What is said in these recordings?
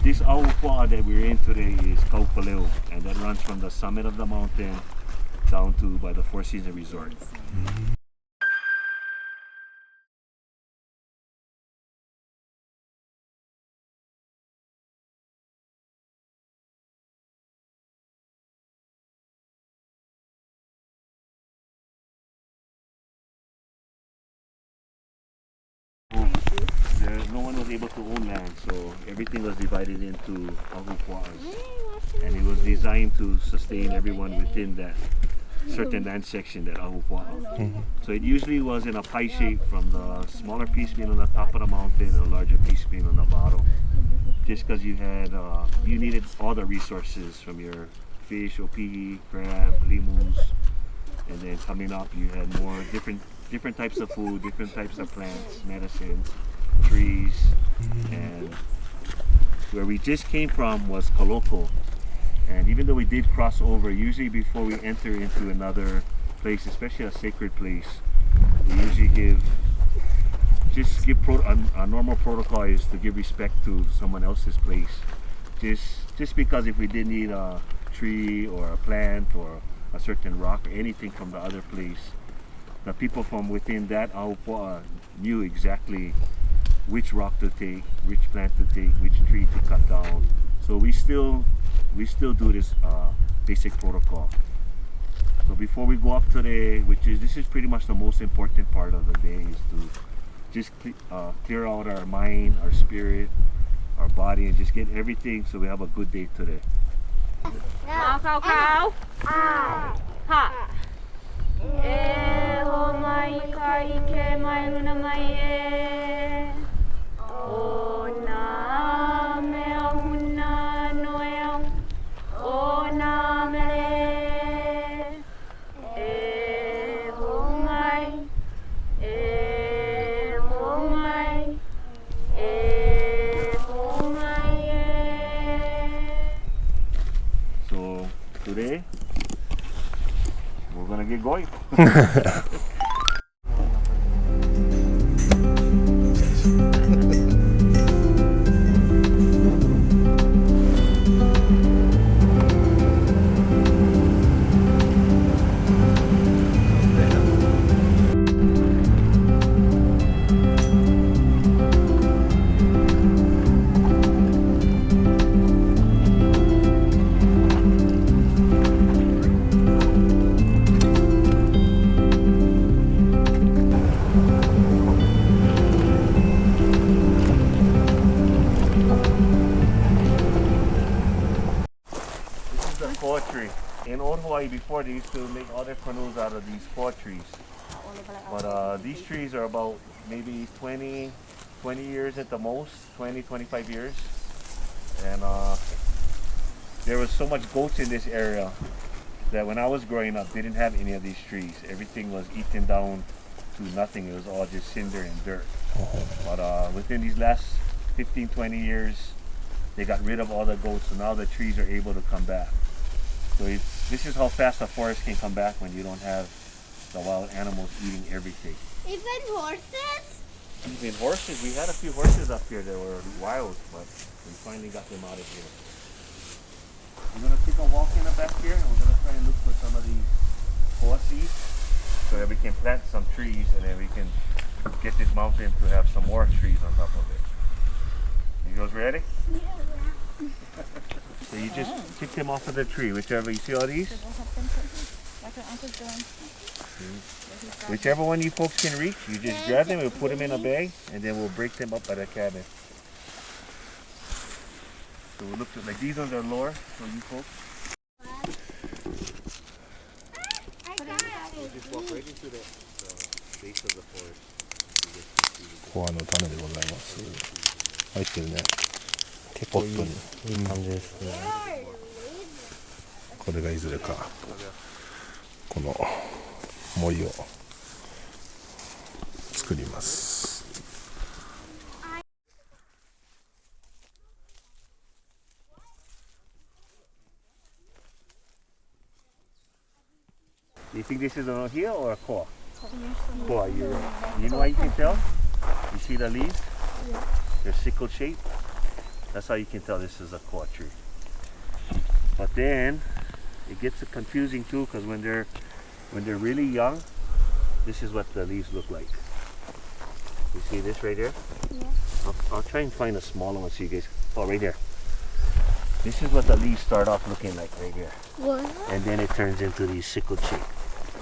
this Ahupua'a that we're in today is Kaupaleu, and that runs from the summit of the mountain down to by the Four Seasons Resort. No one was able to own land, so everything was divided into Ahupua'as, and it was designed to sustain everyone within that certain land section, that Ahupua'a. So it usually was in a pie shape, from the smaller piece being on the top of the mountain and the larger piece being on the bottom, just because you needed all the resources from your fish, opihi, crab, limus, and then coming up you had more different types of food, different types of plants, medicines, trees, and where we just came from was Kaloko. And even though we did cross over, usually before we enter into another place, especially a sacred place, we usually give a normal protocol is to give respect to someone else's place. Just because if we did need a tree or a plant or a certain rock or anything from the other place, the people from within that Ahupua'a knew exactly which rock to take, which plant to take, which tree to cut down. So we still do this basic protocol. So before we go up today, this is pretty much the most important part of the day, is to just clear out our mind, our spirit, our body, and just get everything so we have a good day today. So today we're gonna get going. Tree. In old Hawaii before, they used to make all their canoes out of these koa trees. But these trees are about maybe 20 years at the most, 25 years. And there was so much goats in this area that when I was growing up, they didn't have any of these trees. Everything was eaten down to nothing. It was all just cinder and dirt. But within these last 15-20 years, they got rid of all the goats, so now the trees are able to come back. So this is how fast a forest can come back when you don't have the wild animals eating everything. Even horses? Even horses. We had a few horses up here that were wild, but we finally got them out of here. We're going to take a walk in the back here, and we're going to try and look for some of these koa seeds so that we can plant some trees, and then we can get this mountain to have some more trees on top of it. You guys ready? Yeah. So you just pick them off of the tree, whichever. You see all these? Whichever one you folks can reach, you just grab them and put them in a bag, and then we'll break them up by the cabin. So we'll look at, like, these ones are lower for you folks. We'll just walk right into the base of the forest. コアの種でございます。入ってるね。結構いい感じですね。これがいずれかこの森を作ります。Do you think this is an ohia or a koa? Koa. You know why you can tell? You see the leaves? They're sickle shaped. That's how you can tell this is a koa tree. But then it gets confusing too, because when they're really young, this is what the leaves look like. You see this right here? Yeah. I'll try and find a smaller one so you guys. Oh, right there. This is what the leaves start off looking like right here. What? And then it turns into these sickled shape.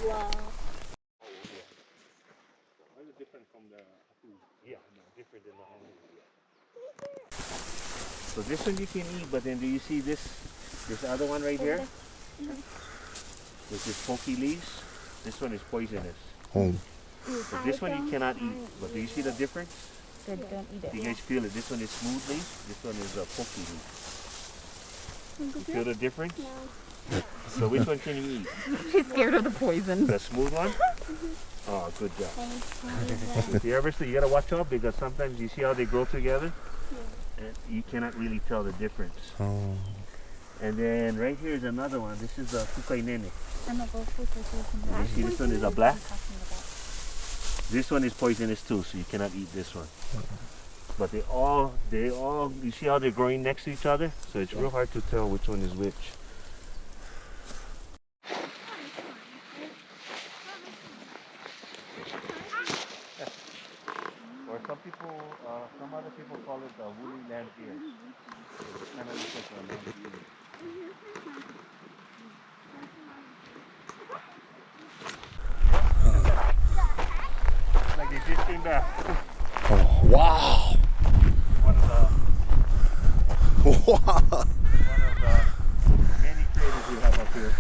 Wow. Different from the different than the So this one you can eat, but then do you see this other one right here? With this pokey leaves? This one is poisonous. So this one you cannot eat. But do you see the difference? Good, don't eat it. Do you guys feel it? This one is smooth leaf. This one is a pokey leaf. You feel the difference? No. So which one can you eat? She's scared of the poison. The smooth one? Oh, good job. If you ever see, you gotta watch out because sometimes you see how they grow together, and you cannot really tell the difference. And then right here is another one. This is a fukainene. You see this one is a black. This one is poisonous too, so you cannot eat this one. But they all, you see how they're growing next to each other? So it's real hard to tell which one is which. Or some other people call it the woolly lamb ear. It kind of looks like a lamb ear. Like they just came back. Oh, wow! One of Wow! the many creators we have up here.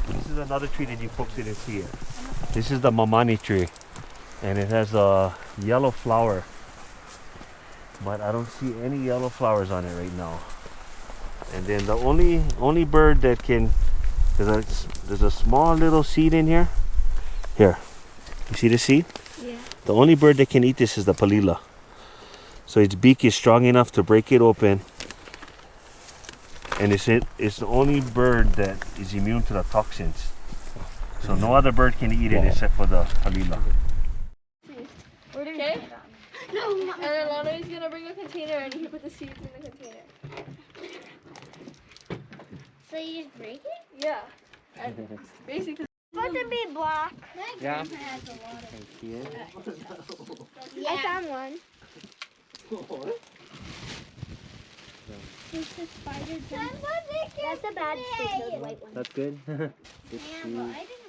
This is another tree that you folks didn't see here. This is the mamani tree, and it has a yellow flower, but I don't see any yellow flowers on it right now. And then the only bird that can, there's a small little seed in here. Here, you see the seed? Yeah. The only bird that can eat this is the palila. So its beak is strong enough to break it open. And it's the only bird that is immune to the toxins. So no other bird can eat it except for the palila. Okay? No, and then Lana's gonna bring a container and you put the seeds in the container. So you just break it? Yeah. And basically. Supposed to be black. Yeah. Has a lot of Yeah. I found one. It's a spider jump. That's a bad stick, those white ones. That's good. Yeah, but I didn't